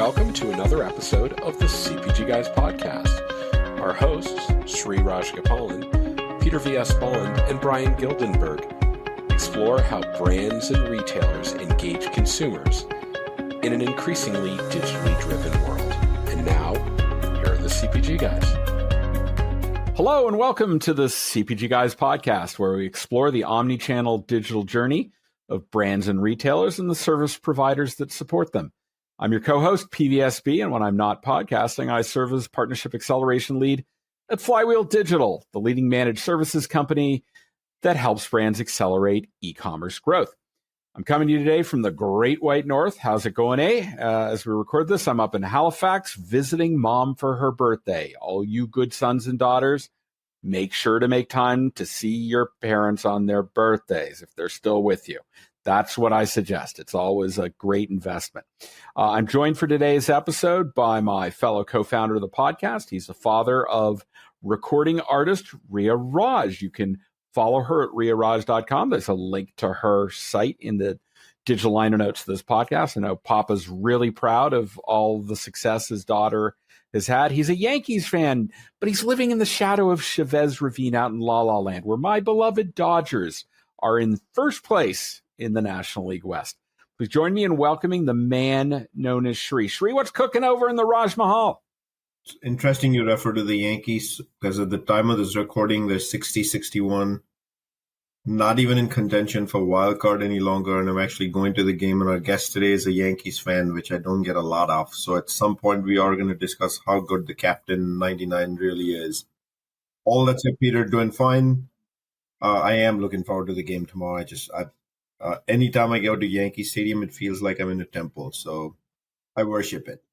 welcome to another episode of the CPG Guys podcast. Our hosts, Sri Rajgopalan, Peter V.S. Bond, and Brian Gildenberg explore how brands and retailers engage consumers in an increasingly digitally driven world. And now, here are the CPG Guys. Hello and welcome to the CPG Guys podcast, where we explore the omni-channel digital journey of brands and retailers and the service providers that support them. I'm your co-host, PVSB, and when I'm not podcasting, I serve as Partnership Acceleration Lead at Flywheel Digital, the leading managed services company that helps brands accelerate e-commerce growth. I'm coming to you today from the Great White North. How's it going, as we record this, I'm up in Halifax visiting Mom for her birthday. All you good sons and daughters, make sure to make time to see your parents on their birthdays if they're still with you. That's what I suggest. It's always a great investment. I'm joined for today's episode by my fellow co-founder of the podcast. He's the father of recording artist Ria Raj. You can follow her at riaraj.com. There's a link to her site in the digital liner notes of this podcast. I know Papa's really proud of all the success his daughter has had. He's a Yankees fan, but he's living in the shadow of Chavez Ravine out in La La Land, where my beloved Dodgers are in first place in the National League West. Please join me in welcoming the man known as Sri. Sri, what's cooking over in the Raj Mahal? It's interesting you refer to the Yankees, because at the time of this recording, they're 60-61, not even in contention for wild card any longer, and I'm actually going to the game, and our guest today is a Yankees fan, which I don't get a lot of. So at some point, we are going to discuss how good the Captain 99 really is. All that said, Peter, doing fine. I am looking forward to the game tomorrow. Anytime I go to Yankee Stadium, it feels like I'm in a temple, so I worship it.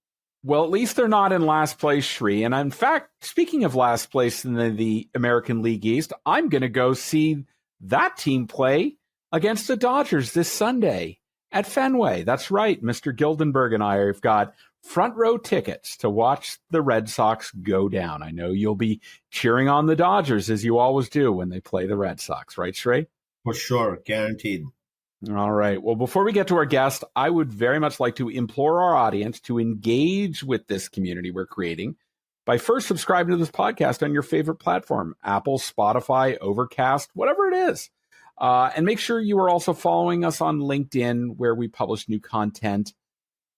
Well, at least they're not in last place, Sri. And in fact, speaking of last place in the American League East, I'm going to go see that team play against the Dodgers this Sunday at Fenway. That's right. Mr. Gildenberg and I have got front row tickets to watch the Red Sox go down. I know you'll be cheering on the Dodgers, as you always do when they play the Red Sox, right, Sri? For sure. Guaranteed. All right. Well, before we get to our guest, I would very much like to implore our audience to engage with this community we're creating by first subscribing to this podcast on your favorite platform, Apple, Spotify, Overcast, whatever it is. And make sure you are also following us on LinkedIn, where we publish new content.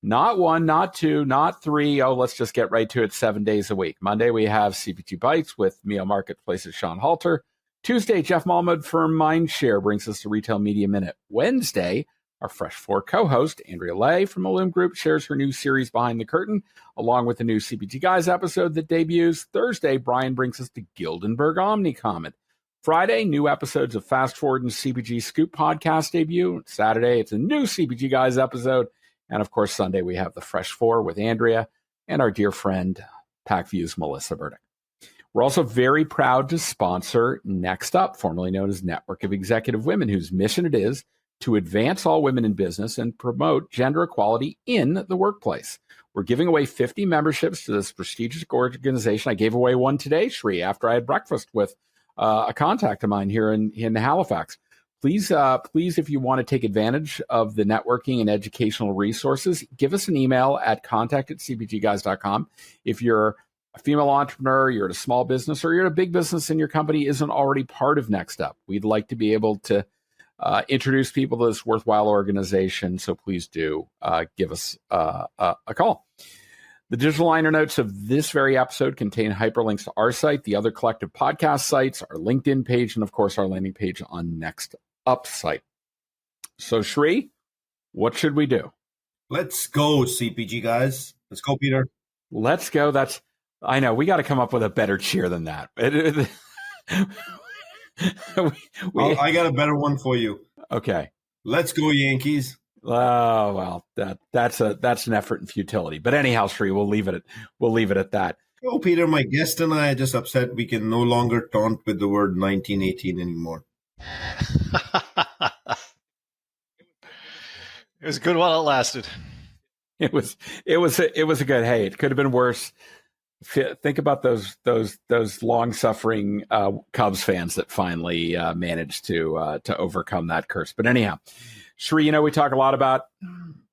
Not one, not two, not three. Oh, let's just get right to it 7 days a week. Monday, we have CPG Bites with Mio Marketplace's Sean Halter. Tuesday, Jeff Malmud from Mindshare brings us the Retail Media Minute. Wednesday, our Fresh 4 co-host, Andrea Lay from Loom Group, shares her new series Behind the Curtain, along with the new CPG Guys episode that debuts. Thursday, Brian brings us the Gildenberg Omni Comment. Friday, new episodes of Fast Forward and CPG Scoop podcast debut. Saturday, it's a new CPG Guys episode. And of course, Sunday, we have the Fresh 4 with Andrea and our dear friend, PackView's Melissa Burdick. We're also very proud to sponsor Next Up, formerly known as Network of Executive Women, whose mission it is to advance all women in business and promote gender equality in the workplace. We're giving away 50 memberships to this prestigious organization. I gave away one today, Sri, after I had breakfast with a contact of mine here in Halifax. Please, if you want to take advantage of the networking and educational resources, give us an email at contact@cpgguys.com. If you're a female entrepreneur, you're at a small business, or you're at a big business and your company isn't already part of Next Up, we'd like to be able to introduce people to this worthwhile organization. So please do give us a call. The digital liner notes of this very episode contain hyperlinks to our site, the other collective podcast sites, our LinkedIn page, and of course our landing page on Next Up site. So Sri, what should we do? Let's go, CPG Guys. Let's go, Peter. Let's go. I know, we got to come up with a better cheer than that. I got a better one for you. Okay. Let's go, Yankees. Oh, well, that's an effort in futility. But anyhow, Sri, we'll leave it at that. Oh, Peter, my guest and I are just upset we can no longer taunt with the word 1918 anymore. It was good while it lasted. It was a good. Hey, it could have been worse. Think about those long-suffering Cubs fans that finally managed to overcome that curse. But anyhow, Sri, we talk a lot about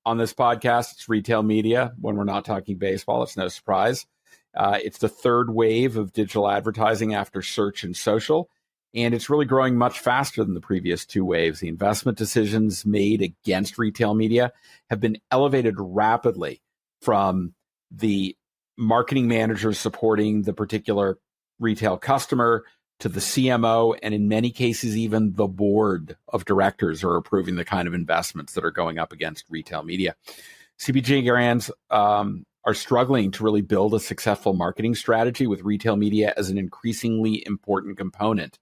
on this podcast. It's retail media. When we're not talking baseball, it's no surprise. It's the third wave of digital advertising after search and social, and it's really growing much faster than the previous two waves. The investment decisions made against retail media have been elevated rapidly from the marketing managers supporting the particular retail customer to the CMO, and in many cases, even the board of directors are approving the kind of investments that are going up against retail media. CPG brands are struggling to really build a successful marketing strategy with retail media as an increasingly important component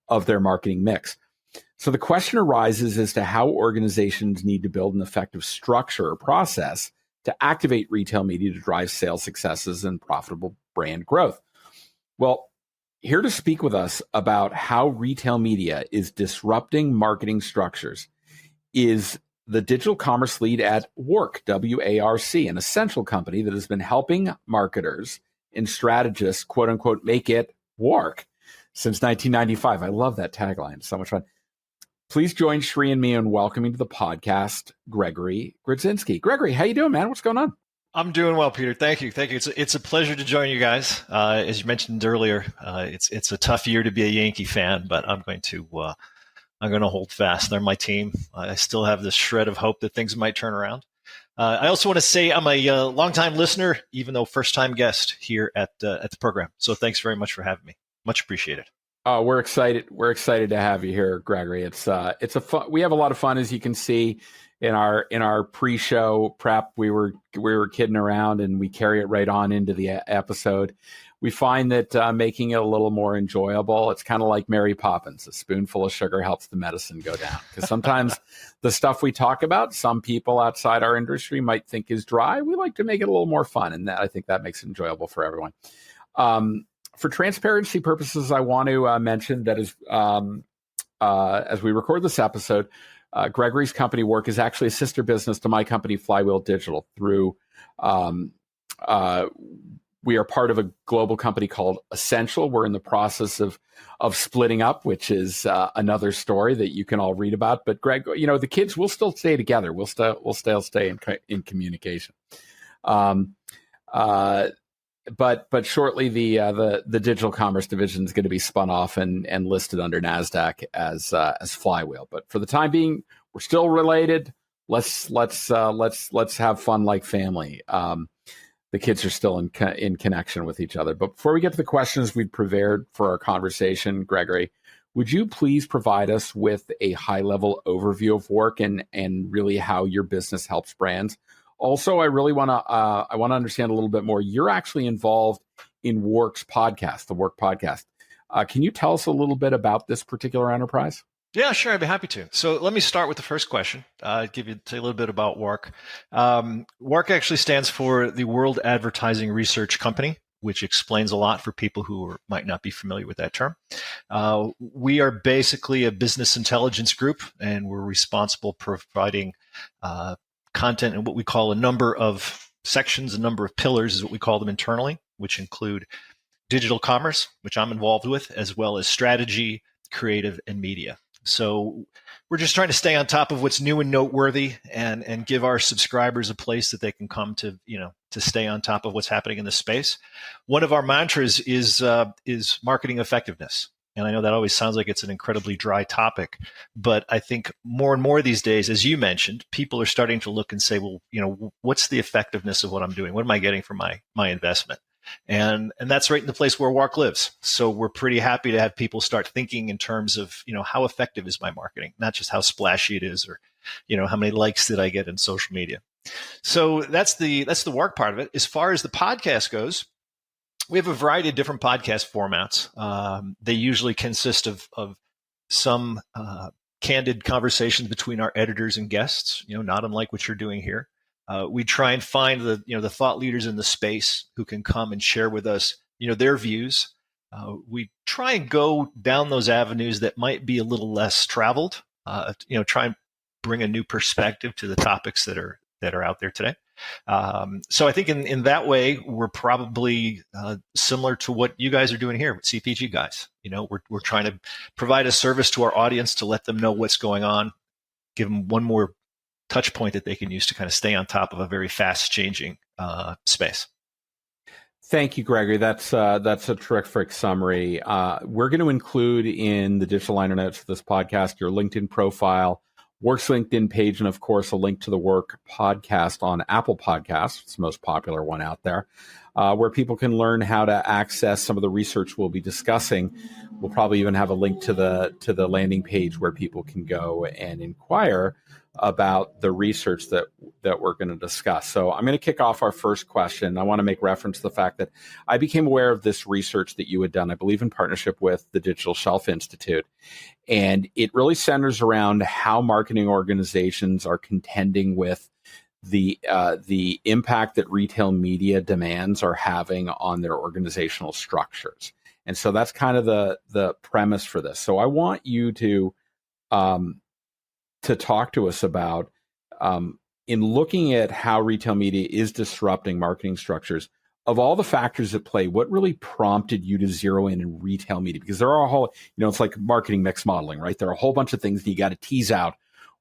of their marketing mix. So the question arises as to how organizations need to build an effective structure or process to activate retail media to drive sales successes and profitable brand growth. Well, here to speak with us about how retail media is disrupting marketing structures is the digital commerce lead at WARC, W-A-R-C, an essential company that has been helping marketers and strategists, quote unquote, make it WARC since 1995. I love that tagline. It's so much fun. Please join Sri and me in welcoming to the podcast, Gregory Grudzinski. Gregory, how you doing, man? What's going on? I'm doing well, Peter. Thank you. It's a pleasure to join you guys. As you mentioned earlier, it's a tough year to be a Yankee fan, but I'm going to hold fast. They're my team. I still have this shred of hope that things might turn around. I also want to say I'm a longtime listener, even though first-time guest here at the program. So thanks very much for having me. Much appreciated. Oh, we're excited. We're excited to have you here, Gregory. It's a fun. We have a lot of fun, as you can see in our pre-show prep. We were kidding around, and we carry it right on into the episode. We find that making it a little more enjoyable. It's kind of like Mary Poppins. A spoonful of sugar helps the medicine go down. Because sometimes the stuff we talk about, some people outside our industry might think is dry. We like to make it a little more fun, and I think that makes it enjoyable for everyone. For transparency purposes, I want to mention that as we record this episode, Gregory's company WARC is actually a sister business to my company, Flywheel Digital. We are part of a global company called Essential. We're in the process of splitting up, which is another story that you can all read about. But Greg, the kids will still stay together. We'll still stay in communication. But shortly, the digital commerce division is going to be spun off and listed under NASDAQ as Flywheel. But for the time being, we're still related. Let's have fun like family. The kids are still in connection with each other. But before we get to the questions we've prepared for our conversation, Gregory, would you please provide us with a high-level overview of WARC and really how your business helps brands? Also, I really want to understand a little bit more. You're actually involved in WARC's podcast, the WARC podcast. Can you tell us a little bit about this particular enterprise? Yeah, sure. I'd be happy to. So let me start with the first question. Tell you a little bit about WARC. WARC actually stands for the World Advertising Research Company, which explains a lot for people who might not be familiar with that term. We are basically a business intelligence group, and we're responsible for providing content in what we call a number of sections, a number of pillars is what we call them internally, which include digital commerce, which I'm involved with, as well as strategy, creative, and media. So we're just trying to stay on top of what's new and noteworthy and give our subscribers a place that they can come to, to stay on top of what's happening in the space. One of our mantras is marketing effectiveness. And I know that always sounds like it's an incredibly dry topic, but I think more and more these days, as you mentioned, people are starting to look and say, well, what's the effectiveness of what I'm doing? What am I getting for my investment? And that's right in the place where WARC lives. So we're pretty happy to have people start thinking in terms of, how effective is my marketing, not just how splashy it is or, how many likes did I get in social media. So that's the WARC part of it. As far as the podcast goes, we have a variety of different podcast formats. They usually consist of some candid conversations between our editors and guests, not unlike what you're doing here. We try and find the thought leaders in the space who can come and share with us, their views. We try and go down those avenues that might be a little less traveled. Try and bring a new perspective to the topics that are out there today. So I think in that way, we're probably similar to what you guys are doing here with CPG guys. We're trying to provide a service to our audience to let them know what's going on, give them one more touch point that they can use to kind of stay on top of a very fast changing space. Thank you, Gregory. That's a terrific summary. We're going to include in the digital liner notes of this podcast your LinkedIn profile, WARC's LinkedIn page, and of course, a link to the WARC podcast on Apple Podcasts. It's the most popular one out there, where people can learn how to access some of the research we'll be discussing. We'll probably even have a link to the landing page where people can go and inquire about the research that we're going to discuss. So I'm going to kick off our first question. I want to make reference to the fact that I became aware of this research that you had done, I believe in partnership with the Digital Shelf Institute. And it really centers around how marketing organizations are contending with the impact that retail media demands are having on their organizational structures. And so that's kind of the premise for this. So I want you to talk to us about, in looking at how retail media is disrupting marketing structures, of all the factors at play, what really prompted you to zero in retail media? Because there are a whole, it's like marketing mix modeling, right? There are a whole bunch of things that you got to tease out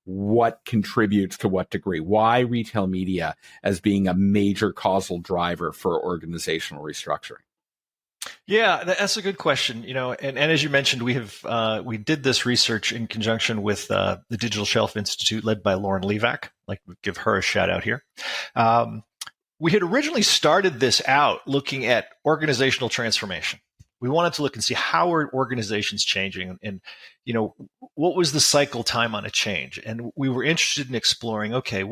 what contributes to what degree. Why retail media as being a major causal driver for organizational restructuring? Yeah, that's a good question. And as you mentioned, we did this research in conjunction with the Digital Shelf Institute, led by Lauren Levac. Like, we give her a shout out here. We had originally started this out looking at organizational transformation. We wanted to look and see how are organizations changing, and what was the cycle time on a change. And we were interested in exploring, okay,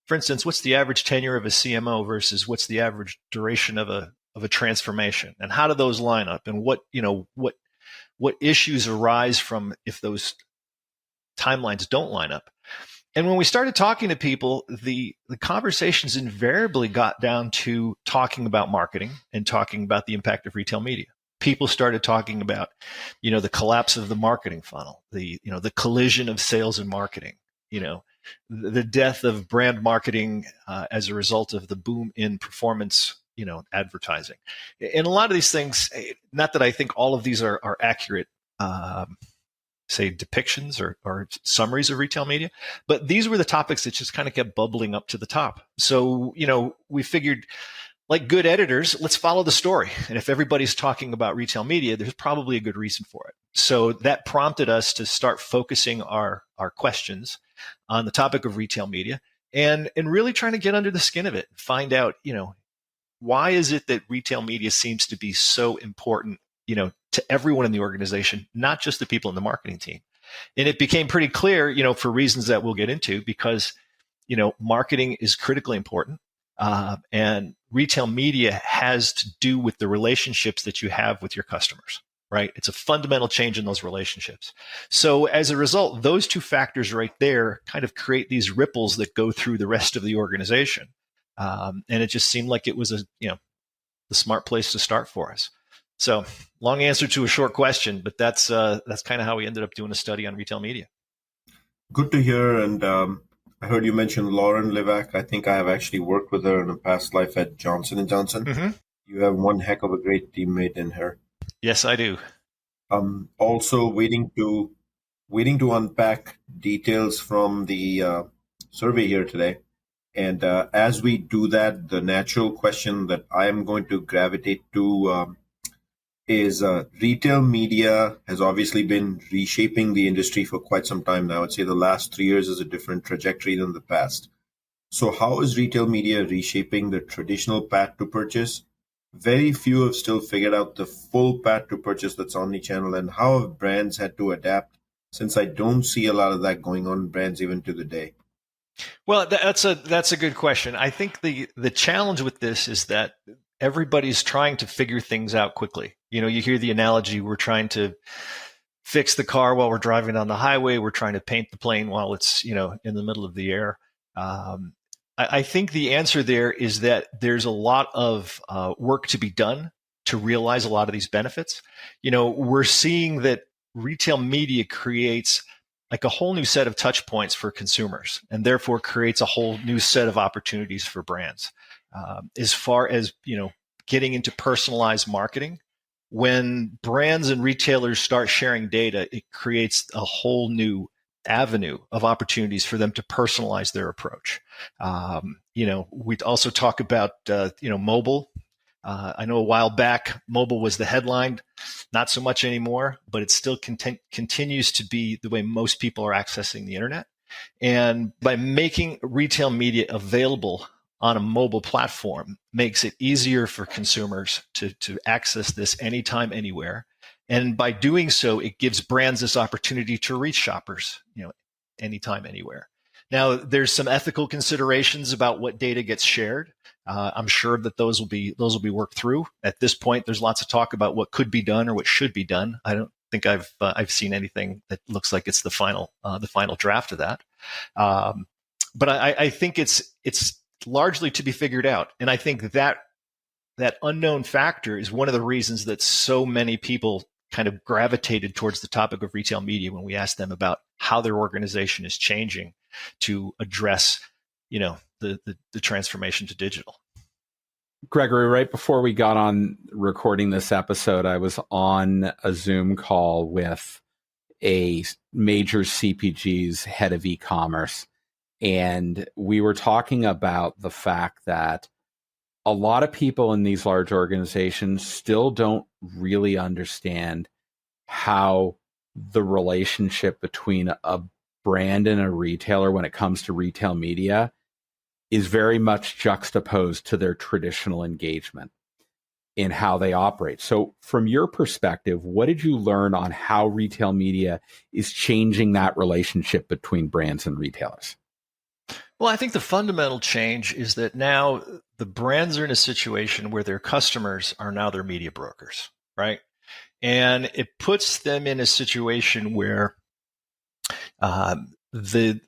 for instance, what's the average tenure of a CMO versus what's the average duration of a transformation, and how do those line up, and what issues arise from if those timelines don't line up. And when we started talking to people, the conversations invariably got down to talking about marketing and talking about the impact of retail media. People started talking about, the collapse of the marketing funnel, the collision of sales and marketing, the death of brand marketing as a result of the boom in performance advertising. And a lot of these things, not that I think all of these are accurate, say depictions or summaries of retail media, but these were the topics that just kind of kept bubbling up to the top. So, we figured, like good editors, let's follow the story. And if everybody's talking about retail media, there's probably a good reason for it. So that prompted us to start focusing our questions on the topic of retail media and really trying to get under the skin of it, find out, why is it that retail media seems to be so important, to everyone in the organization, not just the people in the marketing team? And it became pretty clear, for reasons that we'll get into, because, marketing is critically important. And retail media has to do with the relationships that you have with your customers, right? It's a fundamental change in those relationships. So as a result, those two factors right there kind of create these ripples that go through the rest of the organization. And it just seemed like it was the smart place to start for us. So long answer to a short question, but that's kind of how we ended up doing a study on retail media. Good to hear. And I heard you mention Lauren Levac. I think I have actually worked with her in a past life at Johnson & Johnson. Mm-hmm. You have one heck of a great teammate in her. Yes, I do. Also waiting to unpack details from the survey here today. And as we do that, the natural question that I am going to gravitate to is retail media has obviously been reshaping the industry for quite some time now. I'd say the last 3 years is a different trajectory than the past. So how is retail media reshaping the traditional path to purchase? Very few have still figured out the full path to purchase that's omnichannel, and how have brands had to adapt, since I don't see a lot of that going on in brands even to the day. Well, that's a good question. I think the challenge with this is that everybody's trying to figure things out quickly. You hear the analogy, we're trying to fix the car while we're driving on the highway. We're trying to paint the plane while it's, in the middle of the air. I think the answer there is that there's a lot of work to be done to realize a lot of these benefits. We're seeing that retail media creates like a whole new set of touch points for consumers, and therefore creates a whole new set of opportunities for brands. As far as, getting into personalized marketing, when brands and retailers start sharing data, it creates a whole new avenue of opportunities for them to personalize their approach. We also talk about, mobile. I know a while back, mobile was the headline, not so much anymore, but it still continues to be the way most people are accessing the internet. And by making retail media available on a mobile platform makes it easier for consumers to access this anytime, anywhere. And by doing so, it gives brands this opportunity to reach shoppers, anytime, anywhere. Now, there's some ethical considerations about what data gets shared. I'm sure that those will be worked through. At this point, there's lots of talk about what could be done or what should be done. I don't think I've seen anything that looks like it's the final draft of that. But I think it's largely to be figured out. And I think that unknown factor is one of the reasons that so many people kind of gravitated towards the topic of retail media when we asked them about how their organization is changing to address, the transformation to digital. Gregory, right before we got on recording this episode, I was on a Zoom call with a major CPG's head of e-commerce. And we were talking about the fact that a lot of people in these large organizations still don't really understand how the relationship between a brand and a retailer when it comes to retail media is very much juxtaposed to their traditional engagement in how they operate. So from your perspective, what did you learn on how retail media is changing that relationship between brands and retailers? Well, I think the fundamental change is that now the brands are in a situation where their customers are now their media brokers, right? And it puts them in a situation where the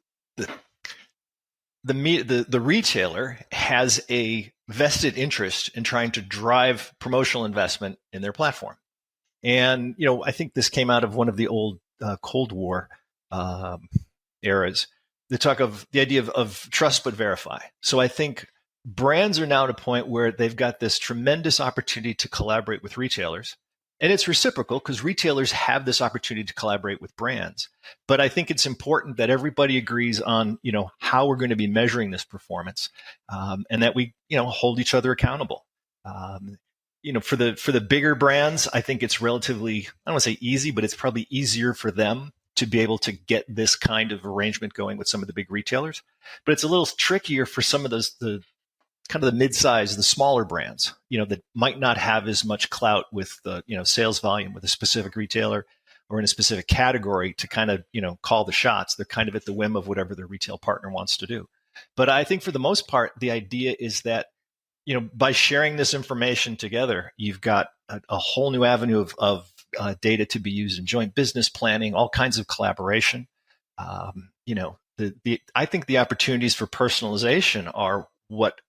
retailer has a vested interest in trying to drive promotional investment in their platform. And, I think this came out of one of the old Cold War eras. The talk of the idea of trust but verify. So I think brands are now at a point where they've got this tremendous opportunity to collaborate with retailers. And it's reciprocal because retailers have this opportunity to collaborate with brands. But I think it's important that everybody agrees on, how we're going to be measuring this performance, and that we, hold each other accountable. For the bigger brands, I think it's relatively, I don't want to say easy, but it's probably easier for them to be able to get this kind of arrangement going with some of the big retailers. But it's a little trickier for some of those, the kind of the mid-size, the smaller brands, that might not have as much clout with the, sales volume with a specific retailer or in a specific category to kind of, call the shots. They're kind of at the whim of whatever their retail partner wants to do. But I think for the most part, the idea is that, by sharing this information together, you've got a whole new avenue of data to be used in joint business planning, all kinds of collaboration. I think the opportunities for personalization are what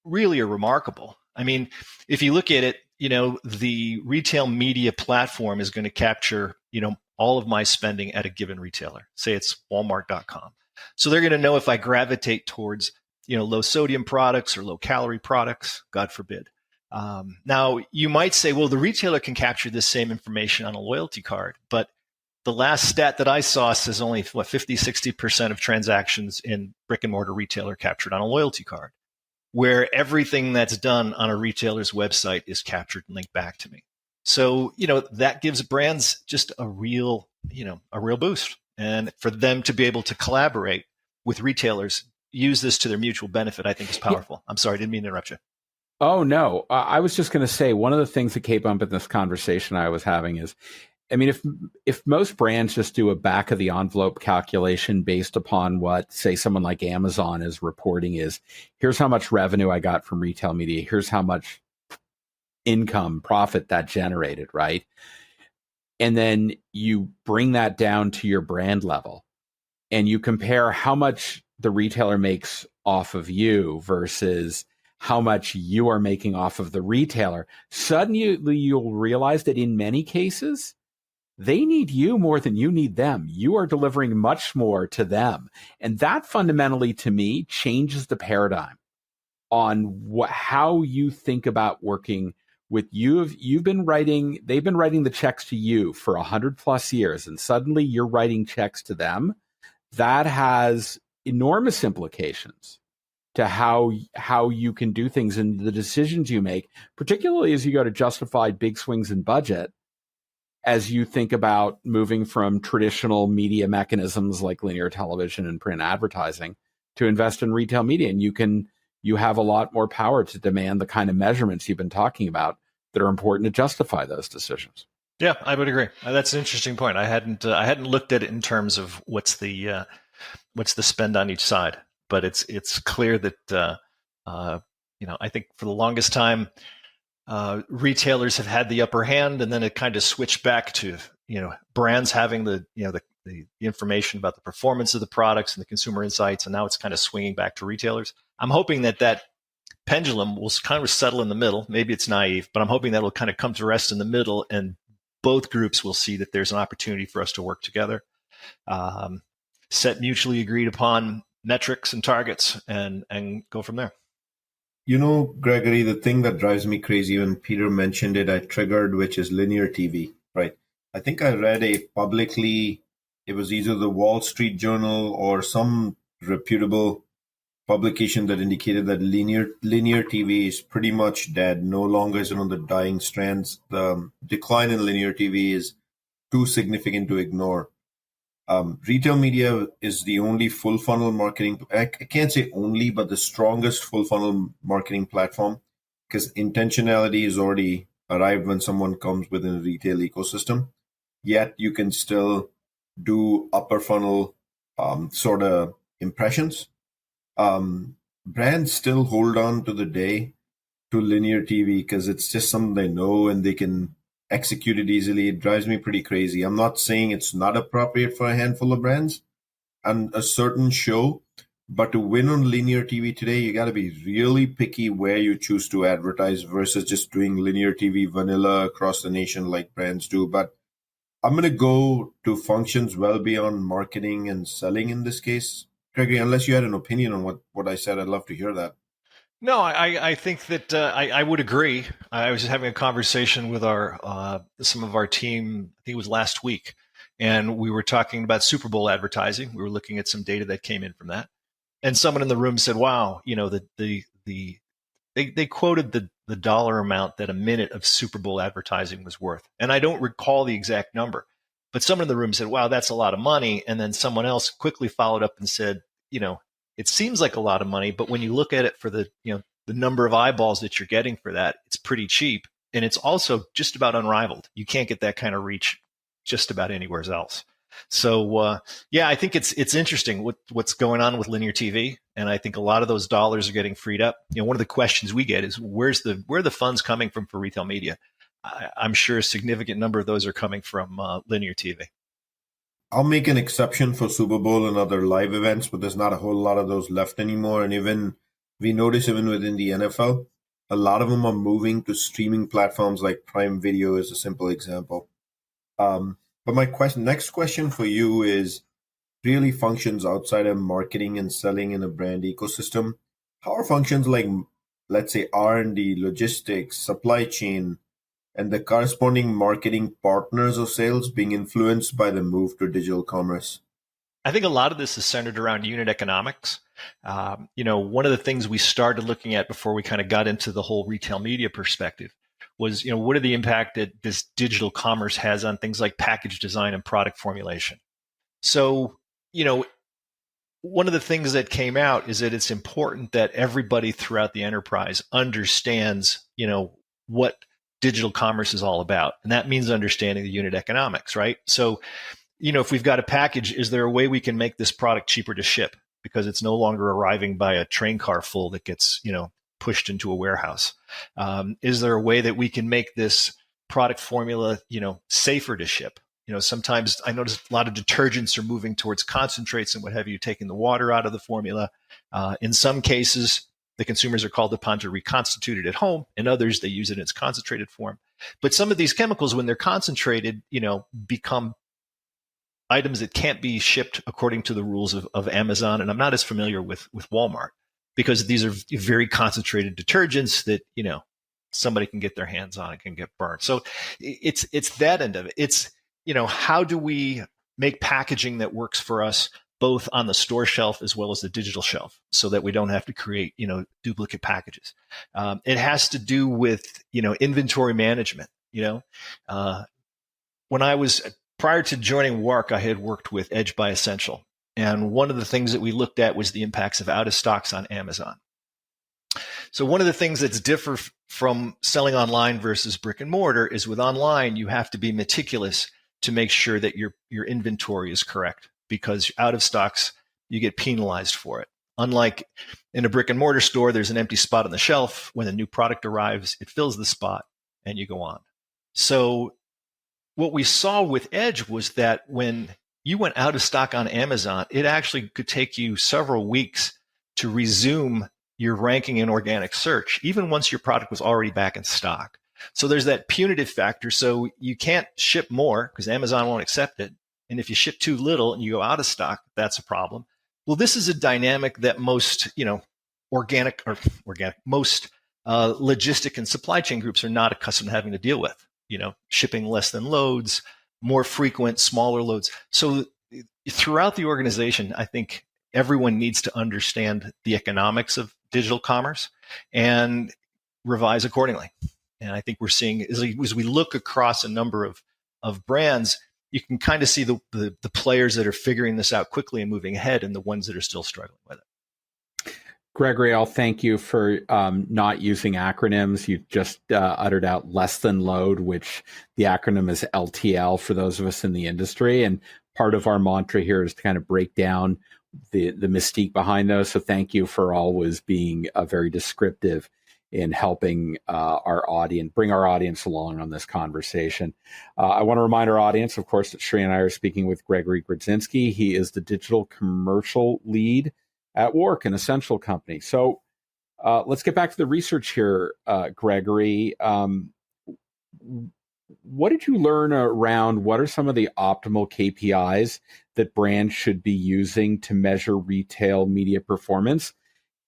really are remarkable. I mean, if you look at it, the retail media platform is going to capture, all of my spending at a given retailer. Say it's Walmart.com. So they're going to know if I gravitate towards, low sodium products or low calorie products, God forbid. Now, you might say, well, the retailer can capture this same information on a loyalty card, but the last stat that I saw says only 50, 60% of transactions in brick and mortar retail are captured on a loyalty card, where everything that's done on a retailer's website is captured and linked back to me. So, that gives brands just a real boost. And for them to be able to collaborate with retailers, use this to their mutual benefit, I think is powerful. Yeah. I'm sorry, I didn't mean to interrupt you. Oh, no. I was just going to say, one of the things that came up in this conversation I was having is, I mean, if most brands just do a back of the envelope calculation based upon what, say, someone like Amazon is reporting is, here's how much revenue I got from retail media, here's how much income, profit that generated, right? And then you bring that down to your brand level and you compare how much the retailer makes off of you versus how much you are making off of the retailer. Suddenly you'll realize that in many cases, they need you more than you need them. You are delivering much more to them. And that fundamentally, to me, changes the paradigm on how you think about working with they've been writing the checks to you for 100+ years, and suddenly you're writing checks to them. That has enormous implications to how you can do things and the decisions you make, particularly as you go to justify big swings in budget, as you think about moving from traditional media mechanisms like linear television and print advertising to invest in retail media. And you have a lot more power to demand the kind of measurements you've been talking about that are important to justify those decisions. Yeah, I would agree. That's an interesting point. I hadn't looked at it in terms of what's the spend on each side, but it's clear that I think for the longest time retailers have had the upper hand, and then it kind of switched back to brands having the information about the performance of the products and the consumer insights, and now it's kind of swinging back to retailers. I'm hoping that pendulum will kind of settle in the middle. Maybe it's naive, but I'm hoping that it'll kind of come to rest in the middle, and both groups will see that there's an opportunity for us to work together, set mutually agreed upon metrics and targets, and go from there. Gregory, the thing that drives me crazy when Peter mentioned it, I triggered, which is linear TV, right? I think I read it was either the Wall Street Journal or some reputable publication that indicated that linear TV is pretty much dead, no longer is it on the dying strands. The decline in linear TV is too significant to ignore. Retail media is the only full funnel marketing, I can't say only, but the strongest full funnel marketing platform, because intentionality is already arrived when someone comes within a retail ecosystem. Yet you can still do upper funnel sort of impressions. Brands still hold on to the day to linear TV because it's just something they know and they can execute it easily. It drives me pretty crazy. I'm not saying it's not appropriate for a handful of brands and a certain show, but to win on linear TV today, you got to be really picky where you choose to advertise versus just doing linear TV vanilla across the nation like brands do. But I'm going to go to functions well beyond marketing and selling in this case. Gregory, unless you had an opinion on what I said, I'd love to hear that. No, I think that I would agree. I was just having a conversation with some of our team, I think it was last week, and we were talking about Super Bowl advertising. We were looking at some data that came in from that. And someone in the room said, wow, they quoted the dollar amount that a minute of Super Bowl advertising was worth. And I don't recall the exact number, but someone in the room said, wow, that's a lot of money. And then someone else quickly followed up and said, it seems like a lot of money, but when you look at it for the number of eyeballs that you're getting for that, it's pretty cheap. And it's also just about unrivaled. You can't get that kind of reach just about anywhere else. So, I think it's interesting what's going on with linear TV. And I think a lot of those dollars are getting freed up. One of the questions we get is where are the funds coming from for retail media? I'm sure a significant number of those are coming from linear TV. I'll make an exception for Super Bowl and other live events, but there's not a whole lot of those left anymore. And we notice even within the NFL, a lot of them are moving to streaming platforms like Prime Video is a simple example. But my next question for you is really functions outside of marketing and selling in a brand ecosystem. How are functions like, let's say, R&D, logistics, supply chain, and the corresponding marketing partners of sales being influenced by the move to digital commerce? I think a lot of this is centered around unit economics. One of the things we started looking at before we kind of got into the whole retail media perspective was, what are the impact that this digital commerce has on things like package design and product formulation? So, one of the things that came out is that it's important that everybody throughout the enterprise understands, what digital commerce is all about. And that means understanding the unit economics, right? So, if we've got a package, is there a way we can make this product cheaper to ship because it's no longer arriving by a train car full that gets, pushed into a warehouse? Is there a way that we can make this product formula, safer to ship? Sometimes I notice a lot of detergents are moving towards concentrates and what have you, taking the water out of the formula. In some cases, the consumers are called upon to reconstitute it at home. In others, they use it in its concentrated form. But some of these chemicals, when they're concentrated, become items that can't be shipped according to the rules of Amazon. And I'm not as familiar with Walmart because these are very concentrated detergents that, somebody can get their hands on it, can get burned. So it's that end of it. It's, how do we make packaging that works for us both on the store shelf as well as the digital shelf so that we don't have to create, duplicate packages. It has to do with, inventory management. When I was prior to joining WARC, I had worked with Edge by Essential. And one of the things that we looked at was the impacts of out of stocks on Amazon. So one of the things that's different from selling online versus brick and mortar is with online, you have to be meticulous to make sure that your inventory is correct, because out of stocks, you get penalized for it. Unlike in a brick and mortar store, there's an empty spot on the shelf. When a new product arrives, it fills the spot and you go on. So what we saw with Edge was that when you went out of stock on Amazon, it actually could take you several weeks to resume your ranking in organic search, even once your product was already back in stock. So there's that punitive factor. So you can't ship more because Amazon won't accept it. And if you ship too little and you go out of stock, that's a problem. Well, this is a dynamic that most, most logistic and supply chain groups are not accustomed to having to deal with, shipping less than loads, more frequent, smaller loads. So throughout the organization, I think everyone needs to understand the economics of digital commerce and revise accordingly. And I think we're seeing, as we look across a number of brands, you can kind of see the players that are figuring this out quickly and moving ahead and the ones that are still struggling with it. Gregory, I'll thank you for not using acronyms. You just uttered out less than load, which the acronym is LTL for those of us in the industry. And part of our mantra here is to kind of break down the mystique behind those. So thank you for always being very descriptive in helping bring our audience along on this conversation. I want to remind our audience, of course, that Sri and I are speaking with Gregory Grudzinski. He is the digital commercial lead at WARC, an essential company. So let's get back to the research here, Gregory. What did you learn around what are some of the optimal KPIs that brands should be using to measure retail media performance?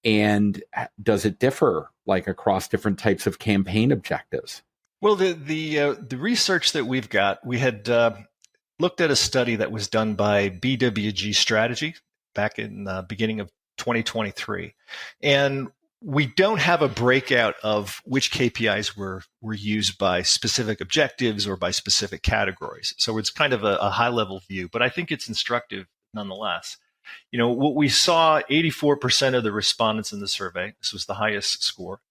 And does it differ across different types of campaign objectives? Well, the research that we've got, we had looked at a study that was done by BWG Strategy back in the beginning of 2023. And we don't have a breakout of which KPIs were used by specific objectives or by specific categories. So it's kind of a high-level view, but I think it's instructive nonetheless. What we saw, 84% of the respondents in the survey, this was the highest score,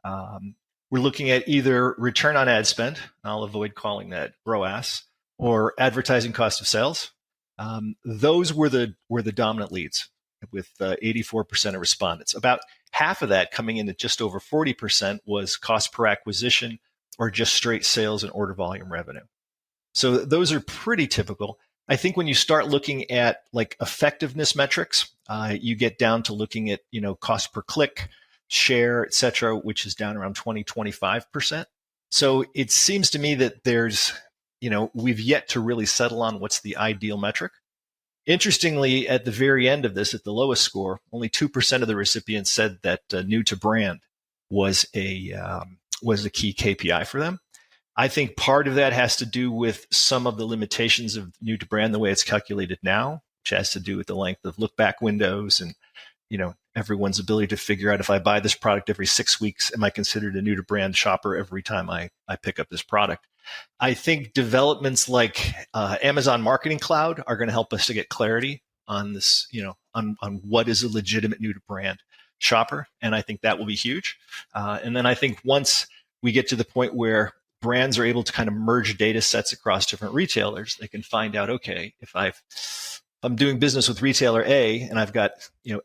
we're looking at either return on ad spend, I'll avoid calling that ROAS, or advertising cost of sales. Those were the dominant leads with 84% of respondents. About half of that, coming in at just over 40%, was cost per acquisition or just straight sales and order volume revenue. So those are pretty typical. I think when you start looking at effectiveness metrics, you get down to looking at, cost per click, share, et cetera, which is down around 25%. So it seems to me that there's, we've yet to really settle on what's the ideal metric. Interestingly, at the very end of this, at the lowest score, only 2% of the recipients said that new to brand was a key KPI for them. I think part of that has to do with some of the limitations of new to brand, the way it's calculated now, which has to do with the length of look back windows and, everyone's ability to figure out if I buy this product every 6 weeks, am I considered a new to brand shopper every time I pick up this product? I think developments like Amazon Marketing Cloud are going to help us to get clarity on this, on what is a legitimate new to brand shopper. And I think that will be huge. And then I think once we get to the point where brands are able to kind of merge data sets across different retailers, they can find out, okay, if I'm doing business with retailer A and I've got,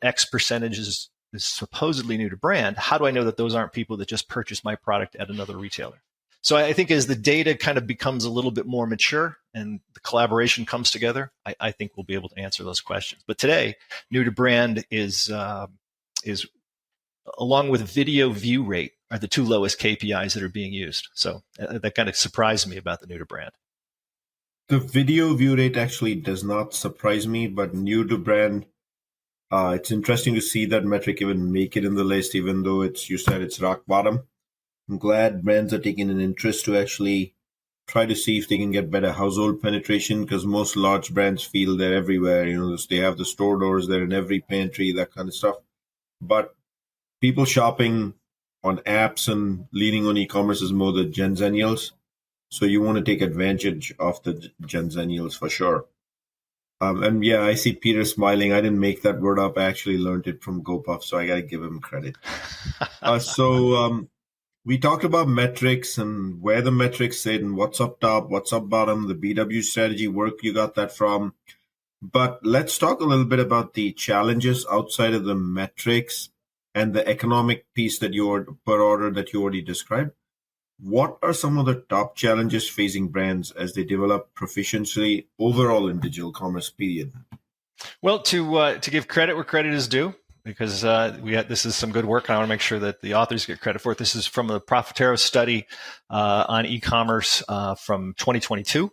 X percentages is supposedly new to brand, how do I know that those aren't people that just purchased my product at another retailer? So I think as the data kind of becomes a little bit more mature and the collaboration comes together, I think we'll be able to answer those questions. But today, new to brand is along with video view rate are the two lowest KPIs that are being used. So that kind of surprised me about the new to brand. The video view rate actually does not surprise me, but new to brand, it's interesting to see that metric even make it in the list, even though you said it's rock bottom. I'm glad brands are taking an interest to actually try to see if they can get better household penetration, because most large brands feel they're everywhere. They have the store doors, they're in every pantry, that kind of stuff. But people shopping on apps and leaning on e-commerce is more the Gen Zennials. So you want to take advantage of the Gen Zennials for sure. And yeah, I see Peter smiling. I didn't make that word up. I actually learned it from GoPuff, so I got to give him credit. We talked about metrics and where the metrics sit and what's up top, what's up bottom, the BW strategy work you got that from. But let's talk a little bit about the challenges outside of the metrics and the economic piece that per order that you already described. What are some of the top challenges facing brands as they develop proficiency overall in digital commerce, period? Well, to give credit where credit is due, because this is some good work, and I want to make sure that the authors get credit for it. This is from the Profitero study on e-commerce from 2022.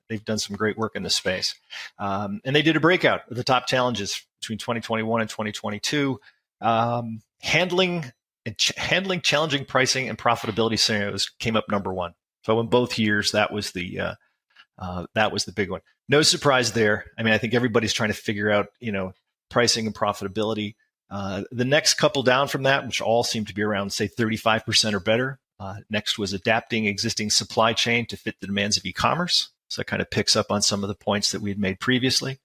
They've done some great work in this space. And they did a breakout of the top challenges between 2021 and 2022. Handling challenging pricing and profitability scenarios came up number one. So in both years, that was the big one. No surprise there. I mean, I think everybody's trying to figure out, pricing and profitability. The next couple down from that, which all seem to be around, say, 35% or better. Next was adapting existing supply chain to fit the demands of e-commerce. So it kind of picks up on some of the points that we had made previously.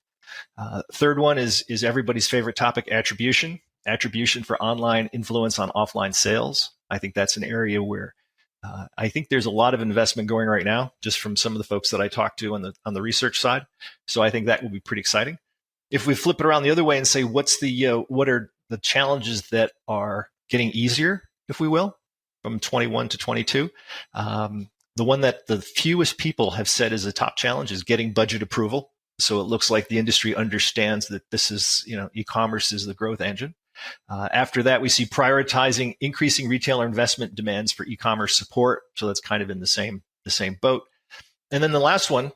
Third one is everybody's favorite topic, attribution. Attribution for online influence on offline sales. I think that's an area where I think there's a lot of investment going right now, just from some of the folks that I talked to on the research side. So I think that will be pretty exciting. If we flip it around the other way and say, what are the challenges that are getting easier, if we will, from 21 to 22? The one that the fewest people have said is a top challenge is getting budget approval. So it looks like the industry understands that this is, e-commerce is the growth engine. After that, we see prioritizing increasing retailer investment demands for e-commerce support. So that's kind of in the same boat. And then the last one,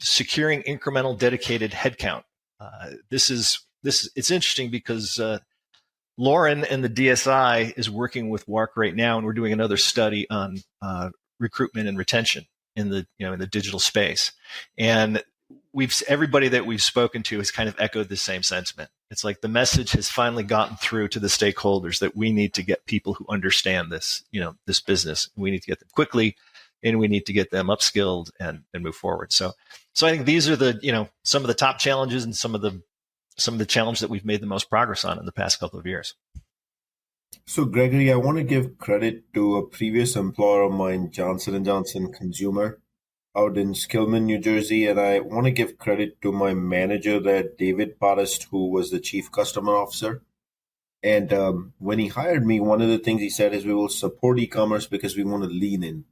securing incremental dedicated headcount. It's interesting because Lauren and the DSI is working with WARC right now, and we're doing another study on recruitment and retention in the digital space. And everybody that we've spoken to has kind of echoed the same sentiment. It's like the message has finally gotten through to the stakeholders that we need to get people who understand this, this business. We need to get them quickly, and we need to get them upskilled and move forward. So I think these are the, some of the top challenges and some of the challenges that we've made the most progress on in the past couple of years. So Gregory, I want to give credit to a previous employer of mine, Johnson & Johnson Consumer, out in Skillman, New Jersey. And I want to give credit to my manager there, David Pottist, who was the chief customer officer. And when he hired me, one of the things he said is we will support e-commerce because we want to lean in.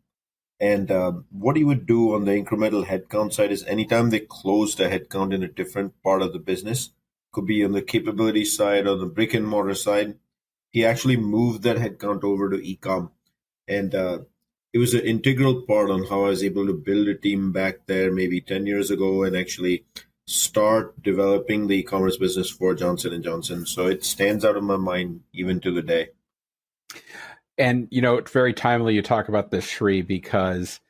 And what he would do on the incremental headcount side is anytime they closed a headcount in a different part of the business, could be on the capability side or the brick and mortar side, he actually moved that headcount over to e-com. And it was an integral part on how I was able to build a team back there maybe 10 years ago and actually start developing the e-commerce business for Johnson & Johnson. So it stands out in my mind even to the day. And, it's very timely you talk about this, Shri, because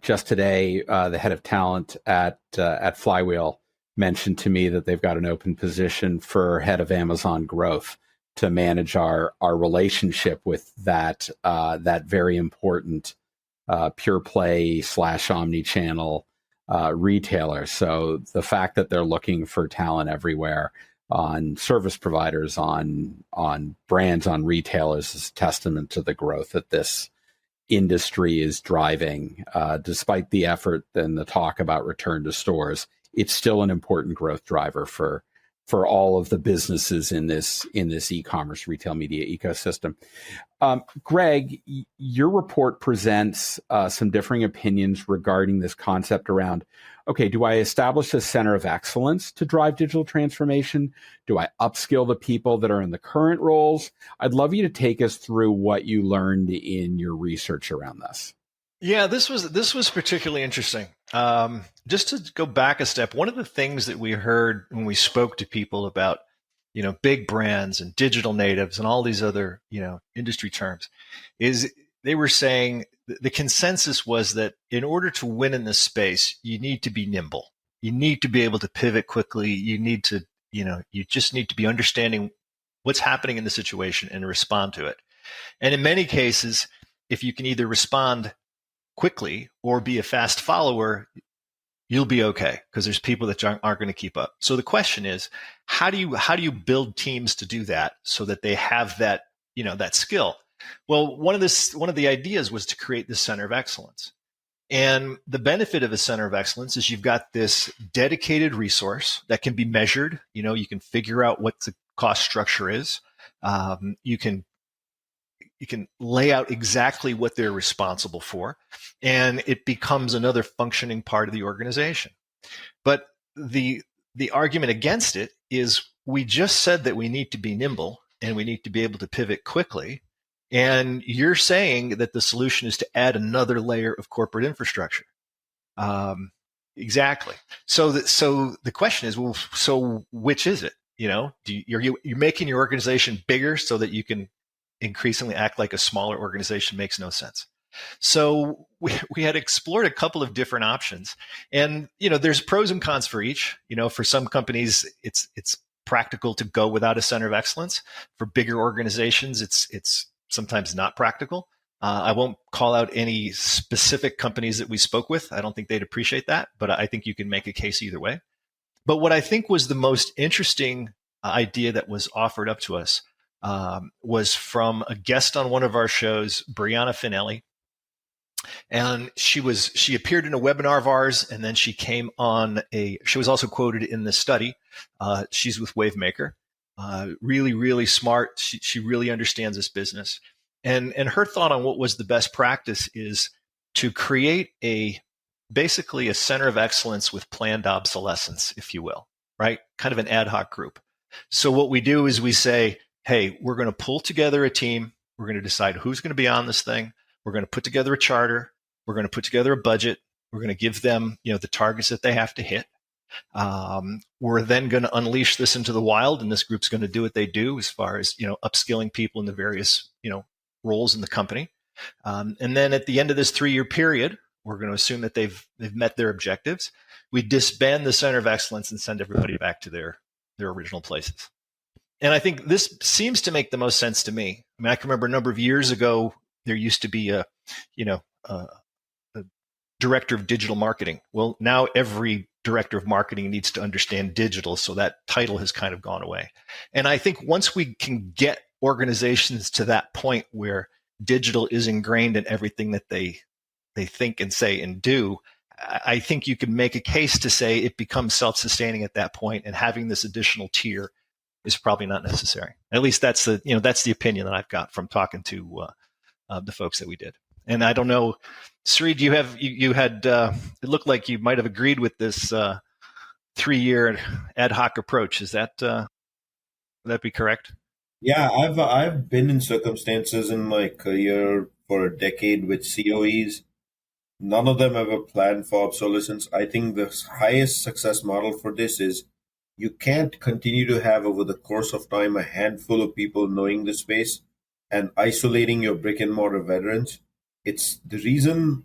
just today, the head of talent at Flywheel mentioned to me that they've got an open position for head of Amazon growth to manage our relationship with that very important pure play / omni-channel retailer. So the fact that they're looking for talent everywhere on service providers, on brands, on retailers is a testament to the growth that this industry is driving. Despite the effort and the talk about return to stores, it's still an important growth driver for all of the businesses in this e-commerce retail media ecosystem. Greg, your report presents some differing opinions regarding this concept around, okay, do I establish a center of excellence to drive digital transformation? Do I upskill the people that are in the current roles? I'd love you to take us through what you learned in your research around this. Yeah, this was particularly interesting. Just to go back a step, one of the things that we heard when we spoke to people about, big brands and digital natives and all these other, industry terms is they were saying the consensus was that in order to win in this space, you need to be nimble. You need to be able to pivot quickly. You need to, you just need to be understanding what's happening in the situation and respond to it. And in many cases, if you can either respond quickly or be a fast follower, you'll be okay, because there's people that aren't going to keep up. So the question is, how do you build teams to do that so that they have that, that skill? Well, one of the ideas was to create this center of excellence. And the benefit of a center of excellence is you've got this dedicated resource that can be measured. You can figure out what the cost structure is. You can lay out exactly what they're responsible for, and it becomes another functioning part of the organization. But the argument against it is, we just said that we need to be nimble and we need to be able to pivot quickly. And you're saying that the solution is to add another layer of corporate infrastructure. Exactly. So the question is, well, so which is it? You're making your organization bigger so that you can increasingly act like a smaller organization. Makes no sense. So we had explored a couple of different options, and there's pros and cons for each. For some companies, it's practical to go without a center of excellence. For bigger organizations, it's sometimes not practical. I won't call out any specific companies that we spoke with. I don't think they'd appreciate that, but I think you can make a case either way. But what I think was the most interesting idea that was offered up to us was from a guest on one of our shows, Brianna Finelli. And she appeared in a webinar of ours, and then she came on she was also quoted in the study. She's with Wavemaker. Really, really smart. She really understands this business. And her thought on what was the best practice is to create basically a center of excellence with planned obsolescence, if you will, right? Kind of an ad hoc group. So what we do is we say, hey, we're going to pull together a team. We're going to decide who's going to be on this thing. We're going to put together a charter. We're going to put together a budget. We're going to give them, the targets that they have to hit. We're then going to unleash this into the wild, and this group's going to do what they do as far as, upskilling people in the various, roles in the company. And then at the end of this 3-year period, we're going to assume that they've met their objectives. We disband the center of excellence and send everybody back to their original places. And I think this seems to make the most sense to me. I mean, I can remember a number of years ago, there used to be a director of digital marketing. Well, now every director of marketing needs to understand digital, so that title has kind of gone away. And I think once we can get organizations to that point where digital is ingrained in everything that they think and say and do, I think you can make a case to say it becomes self-sustaining at that point, and having this additional tier is probably not necessary. At least that's the opinion that I've got from talking to the folks that we did. And I don't know, Sri, you had it looked like you might have agreed with this 3-year ad hoc approach. Is that would that be correct? Yeah, I've been in circumstances in my career for a decade with COEs. None of them ever planned for obsolescence. I think the highest success model for this is you can't continue to have over the course of time a handful of people knowing the space and isolating your brick and mortar veterans. It's the reason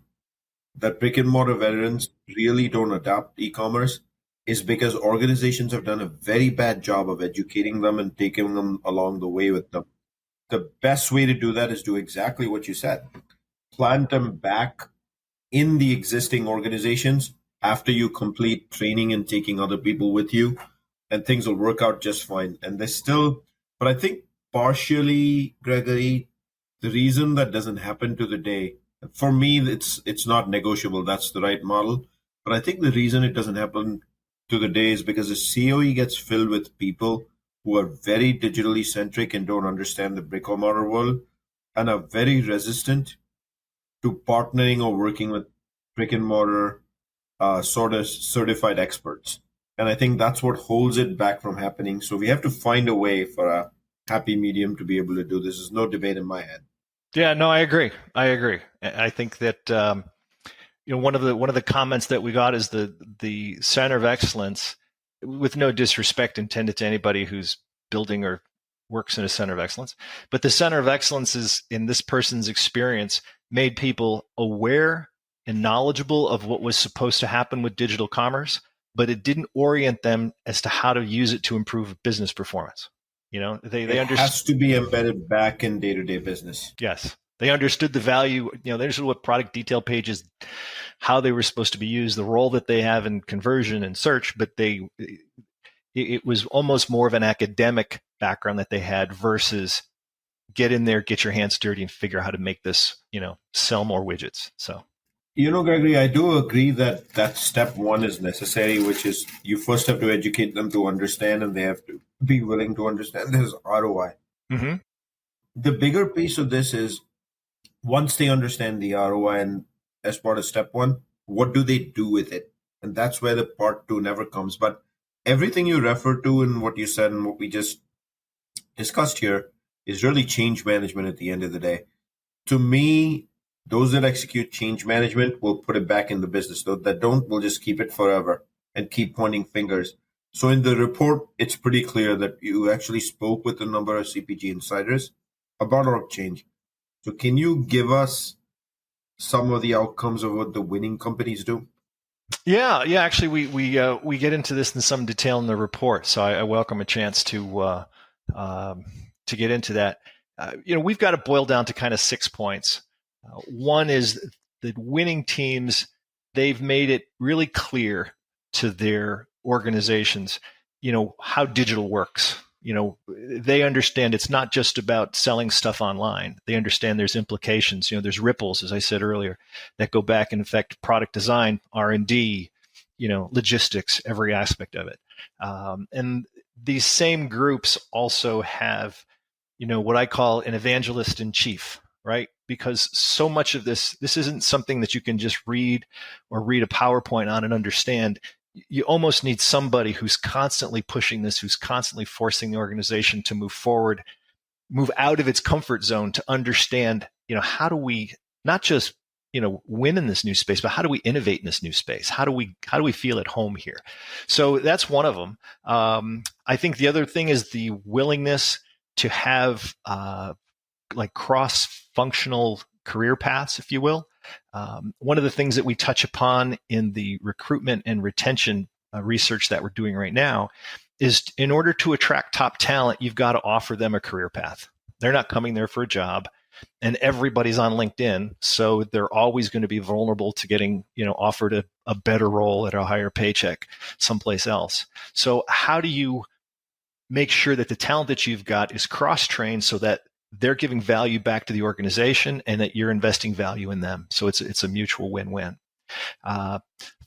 that brick and mortar veterans really don't adopt e-commerce is because organizations have done a very bad job of educating them and taking them along the way with them. The best way to do that is do exactly what you said. Plant them back in the existing organizations after you complete training and taking other people with you, and things will work out just fine. And but I think partially, Gregory, the reason that doesn't happen to the day, for me, it's not negotiable. That's the right model. But I think the reason it doesn't happen to the day is because the COE gets filled with people who are very digitally centric and don't understand the brick and mortar world and are very resistant to partnering or working with brick and mortar sort of certified experts. And I think that's what holds it back from happening. So we have to find a way for a happy medium to be able to do this. There's no debate in my head. Yeah, no, I agree. I think that one of the comments that we got is the center of excellence, with no disrespect intended to anybody who's building or works in a center of excellence. But the center of excellence is, in this person's experience, made people aware and knowledgeable of what was supposed to happen with digital commerce, but it didn't orient them as to how to use it to improve business performance. They It has to be embedded back in day-to-day business. Yes. They understood the value, they understood what product detail pages, how they were supposed to be used, the role that they have in conversion and search, but it was almost more of an academic background that they had versus get in there, get your hands dirty, and figure out how to make this, sell more widgets. So, Gregory, I do agree that step one is necessary, which is you first have to educate them to understand, and they have to be willing to understand there's ROI. Mm-hmm. The bigger piece of this is once they understand the ROI and as part of step one, what do they do with it? And that's where the part two never comes. But everything you refer to and what you said and what we just discussed here is really change management at the end of the day. To me, those that execute change management will put it back in the business. Those that don't will just keep it forever and keep pointing fingers. So in the report, it's pretty clear that you actually spoke with a number of CPG insiders about org change. So can you give us some of the outcomes of what the winning companies do? Yeah. Actually, we get into this in some detail in the report, so I welcome a chance to get into that. We've got to boil down to kind of 6 points. One is the winning teams, they've made it really clear to their organizations, how digital works. They understand it's not just about selling stuff online. They understand there's implications. There's ripples, as I said earlier, that go back and affect product design, R&D, logistics, every aspect of it. And these same groups also have, what I call an evangelist in chief, right? Because so much of this isn't something that you can just read a PowerPoint on and understand. You almost need somebody who's constantly pushing this, who's constantly forcing the organization to move forward, move out of its comfort zone to understand, how do we not just, win in this new space, but how do we innovate in this new space? How do we feel at home here? So that's one of them. I think the other thing is the willingness to have like cross-functional career paths, if you will. One of the things that we touch upon in the recruitment and retention research that we're doing right now is in order to attract top talent, you've got to offer them a career path. They're not coming there for a job, and everybody's on LinkedIn, so they're always going to be vulnerable to getting, offered a better role at a higher paycheck someplace else. So how do you make sure that the talent that you've got is cross-trained so that they're giving value back to the organization and that you're investing value in them? So it's a mutual win-win.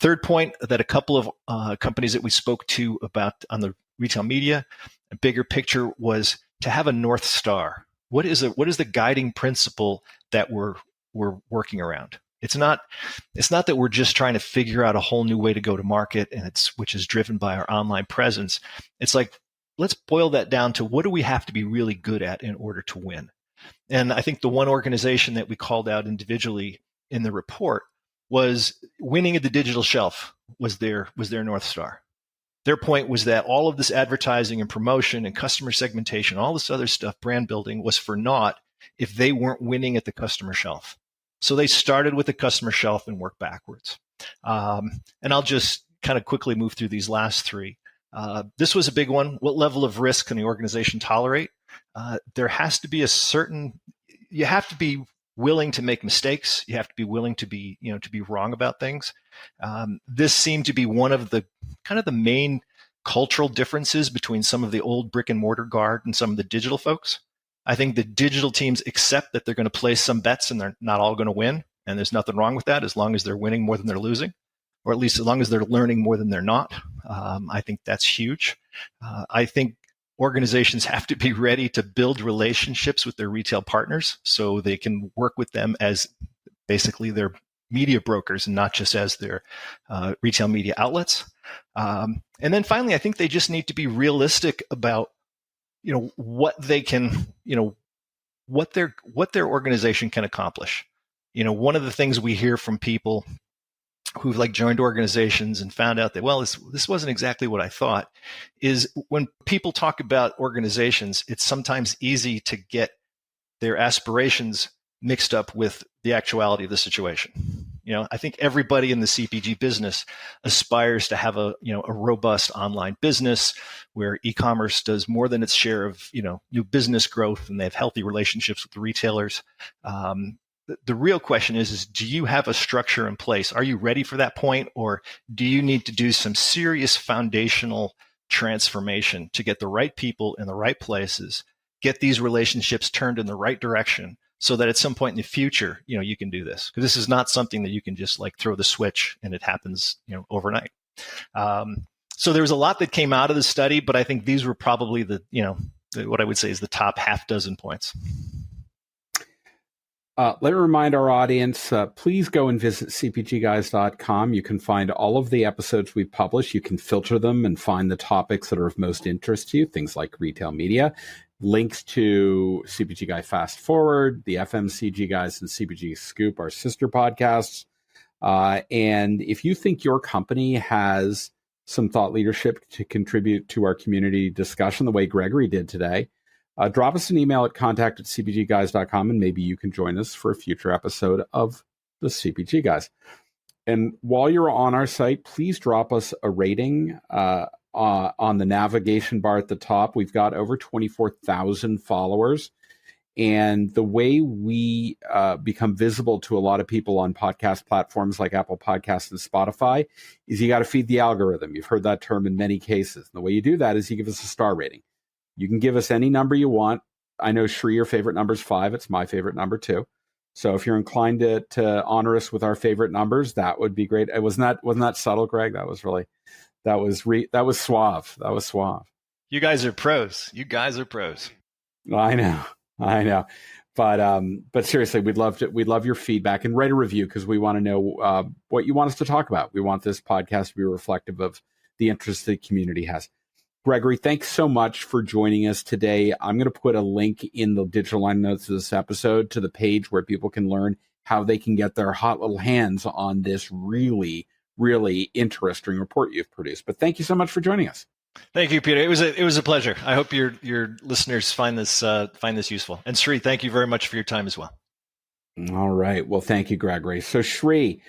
Third point that a couple of companies that we spoke to about on the retail media, a bigger picture was to have a North Star. What is the guiding principle that we're working around? It's not that we're just trying to figure out a whole new way to go to market which is driven by our online presence. It's like, let's boil that down to what do we have to be really good at in order to win? And I think the one organization that we called out individually in the report was winning at the digital shelf was their North Star. Their point was that all of this advertising and promotion and customer segmentation, all this other stuff, brand building, was for naught if they weren't winning at the customer shelf. So they started with the customer shelf and worked backwards. And I'll just kind of quickly move through these last three. This was a big one. What level of risk can the organization tolerate? There has to be you have to be willing to make mistakes. You have to be willing to be wrong about things. This seemed to be one of the kind of the main cultural differences between some of the old brick and mortar guard and some of the digital folks. I think the digital teams accept that they're going to place some bets and they're not all going to win. And there's nothing wrong with that as long as they're winning more than they're losing, or at least as long as they're learning more than they're not. I think that's huge. I think organizations have to be ready to build relationships with their retail partners so they can work with them as basically their media brokers and not just as their retail media outlets. And then finally, I think they just need to be realistic about, what they can, what their organization can accomplish. One of the things we hear from people who've like joined organizations and found out that, well, this wasn't exactly what I thought, is when people talk about organizations, it's sometimes easy to get their aspirations mixed up with the actuality of the situation. I think everybody in the CPG business aspires to have a robust online business where e-commerce does more than its share of, new business growth, and they have healthy relationships with the retailers. The real question is do you have a structure in place? Are you ready for that point? Or do you need to do some serious foundational transformation to get the right people in the right places, get these relationships turned in the right direction so that at some point in the future, you can do this? Because this is not something that you can just like throw the switch and it happens, overnight. So there was a lot that came out of the study, but I think these were probably what I would say is the top half dozen points. Let me remind our audience, please go and visit cpgguys.com. You can find all of the episodes we publish. You can filter them and find the topics that are of most interest to you, things like retail media, links to CPG Guy Fast Forward, the FMCG Guys and CPG Scoop, our sister podcasts. And if you think your company has some thought leadership to contribute to our community discussion the way Gregory did today, drop us an email at contact@cpgguys.com, and maybe you can join us for a future episode of the CPG Guys. And while you're on our site, please drop us a rating on the navigation bar at the top. We've got over 24,000 followers. And the way we become visible to a lot of people on podcast platforms like Apple Podcasts and Spotify is you got to feed the algorithm. You've heard that term in many cases. And the way you do that is you give us a star rating. You can give us any number you want. I know, Shri, your favorite number is 5. It's my favorite number too. So if you're inclined to honor us with our favorite numbers, that would be great. Wasn't that subtle, Greg? That was suave. That was suave. You guys are pros. I know. But seriously, we'd love your feedback, and write a review because we want to know what you want us to talk about. We want this podcast to be reflective of the interest the community has. Gregory, thanks so much for joining us today. I'm going to put a link in the digital line notes of this episode to the page where people can learn how they can get their hot little hands on this really, really interesting report you've produced. But thank you so much for joining us. Thank you, Peter. It was a pleasure. I hope your listeners find this useful. And Shri, thank you very much for your time as well. All right. Well, thank you, Gregory. So Shri,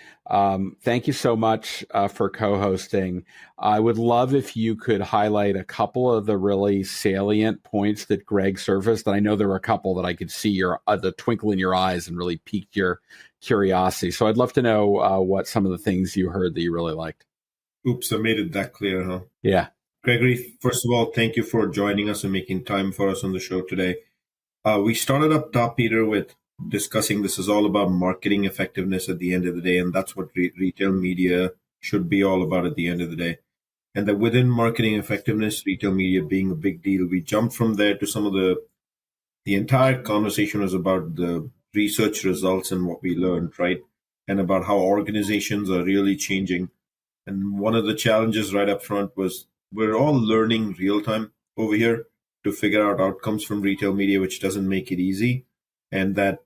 thank you so much for co-hosting. I would love if you could highlight a couple of the really salient points that Greg surfaced. And I know there were a couple that I could see the twinkle in your eyes and really piqued your curiosity. So I'd love to know what some of the things you heard that you really liked. Oops, I made it that clear, huh? Yeah. Gregory, first of all, thank you for joining us and making time for us on the show today. We started up top, Peter, with discussing this is all about marketing effectiveness at the end of the day, and that's what retail media should be all about at the end of the day. And that within marketing effectiveness, retail media being a big deal, we jumped from there to some of the entire conversation was about the research results and what we learned, right? And about how organizations are really changing. And one of the challenges right up front was we're all learning real time over here to figure out outcomes from retail media, which doesn't make it easy. And that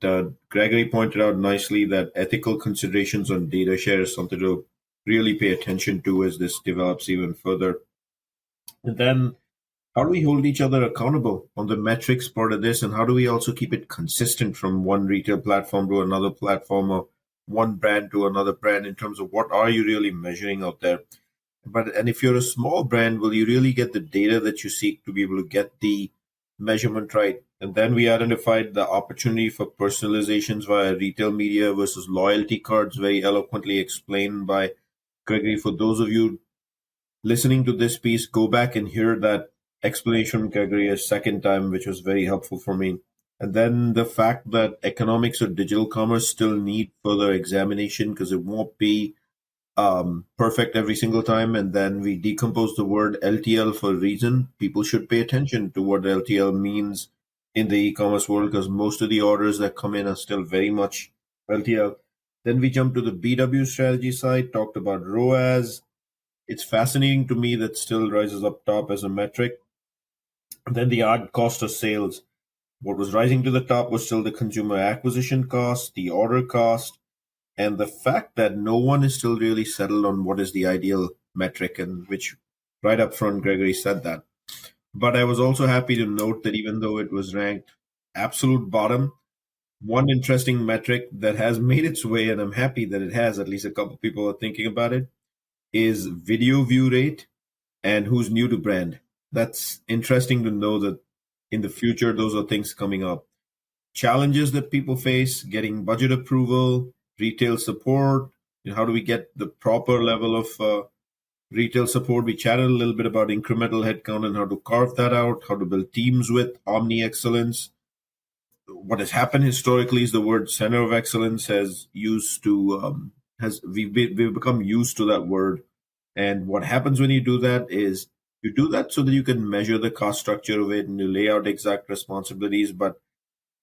Gregory pointed out nicely that ethical considerations on data share is something to really pay attention to as this develops even further. And then how do we hold each other accountable on the metrics part of this? And how do we also keep it consistent from one retail platform to another platform or one brand to another brand in terms of what are you really measuring out there? And if you're a small brand, will you really get the data that you seek to be able to get the measurement right? And then we identified the opportunity for personalizations via retail media versus loyalty cards, very eloquently explained by Gregory. For those of you listening to this piece, go back and hear that explanation from Gregory a second time, which was very helpful for me. And then the fact that economics of digital commerce still need further examination because it won't be perfect every single time. And then we decompose the word LTL for a reason. People should pay attention to what LTL means in the e-commerce world because most of the orders that come in are still very much LTL. Then we jump to the BW strategy side, talked about ROAS. It's fascinating to me that still rises up top as a metric. And then the ad cost of sales. What was rising to the top was still the consumer acquisition cost, the order cost, And the fact that no one is still really settled on what is the ideal metric, and which right up front, Gregory said that. But I was also happy to note that even though it was ranked absolute bottom, one interesting metric that has made its way, and I'm happy that it has, at least a couple of people are thinking about it, is video view rate and who's new to brand. That's interesting to know that in the future, those are things coming up. Challenges that people face, getting budget approval, retail support, how do we get the proper level of retail support? We chatted a little bit about incremental headcount and how to carve that out, how to build teams with omni excellence. What has happened historically is the word center of excellence we've become used to that word. And what happens when you do that is you do that so that you can measure the cost structure of it and you lay out exact responsibilities. But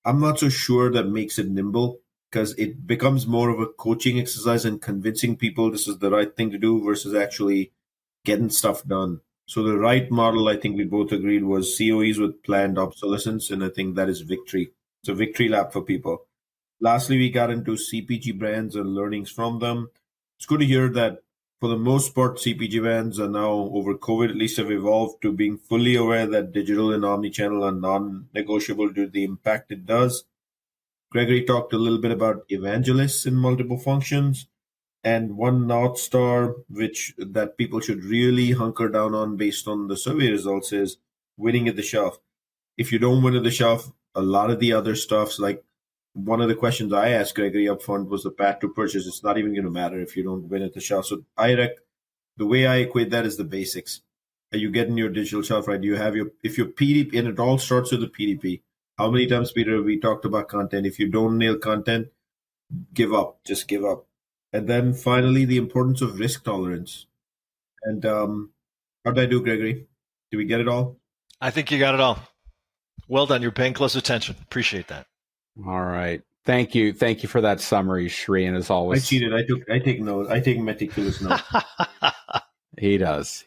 I'm not so sure that makes it nimble, because it becomes more of a coaching exercise and convincing people this is the right thing to do versus actually getting stuff done. So the right model, I think we both agreed, was COEs with planned obsolescence, and I think that is victory. It's a victory lap for people. Lastly, we got into CPG brands and learnings from them. It's good to hear that for the most part, CPG brands are now, over COVID at least, have evolved to being fully aware that digital and omnichannel are non-negotiable due to the impact it does. Gregory talked a little bit about evangelists in multiple functions, and one North Star, that people should really hunker down on based on the survey results, is winning at the shelf. If you don't win at the shelf, a lot of the other stuffs, like one of the questions I asked Gregory up front was the path to purchase. It's not even going to matter if you don't win at the shelf. So the way I equate that is the basics. Are you getting your digital shelf right? Do you have if your PDP, and it all starts with the PDP. How many times, Peter, have we talked about content? If you don't nail content, give up. Just give up. And then finally, the importance of risk tolerance. And how did I do, Gregory? Did we get it all? I think you got it all. Well done. You're paying close attention. Appreciate that. All right. Thank you. Thank you for that summary, Shri. And as always, I cheated. I take notes. I take meticulous notes. He does.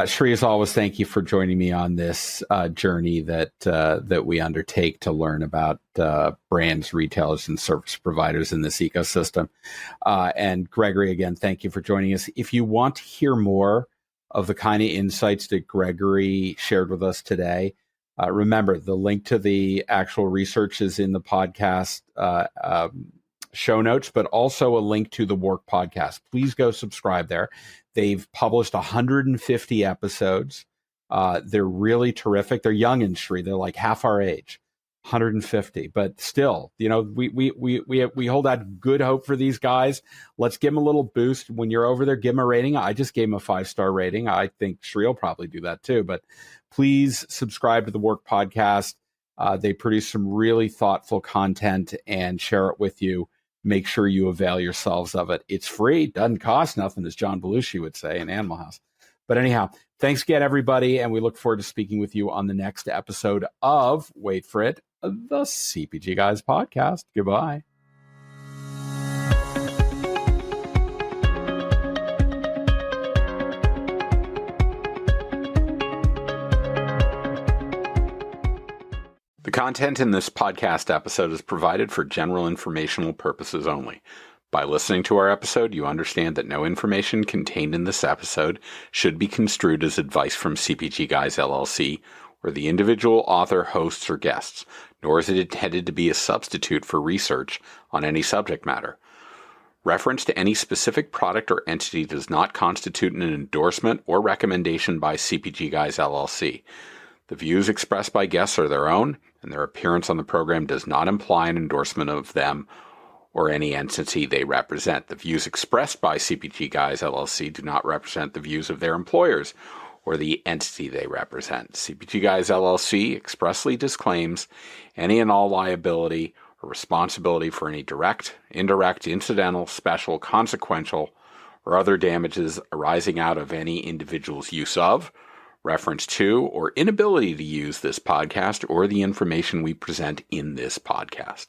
Shri, as always, thank you for joining me on this journey that we undertake to learn about brands, retailers, and service providers in this ecosystem. And Gregory, again, thank you for joining us. If you want to hear more of the kind of insights that Gregory shared with us today, remember, the link to the actual research is in the podcast show notes, but also a link to the WARC podcast. Please go subscribe there. They've published 150 episodes. They're really terrific. They're young and Shri. They're like half our age, 150. But still, we hold out good hope for these guys. Let's give them a little boost. When you're over there, give them a rating. I just gave them a 5-star rating. I think Shri will probably do that too. But please subscribe to the WARC podcast. They produce some really thoughtful content and share it with you. Make sure you avail yourselves of it. It's free, doesn't cost nothing, as John Belushi would say in Animal House. But anyhow, thanks again, everybody, and we look forward to speaking with you on the next episode of, wait for it, the CPG Guys podcast. Goodbye. The content in this podcast episode is provided for general informational purposes only. By listening to our episode, you understand that no information contained in this episode should be construed as advice from CPG Guys LLC or the individual author, hosts, or guests, nor is it intended to be a substitute for research on any subject matter. Reference to any specific product or entity does not constitute an endorsement or recommendation by CPG Guys LLC. The views expressed by guests are their own, and their appearance on the program does not imply an endorsement of them or any entity they represent. The views expressed by CPG Guys LLC do not represent the views of their employers or the entity they represent. CPG Guys LLC expressly disclaims any and all liability or responsibility for any direct, indirect, incidental, special, consequential, or other damages arising out of any individual's use of, reference to, or inability to use this podcast or the information we present in this podcast.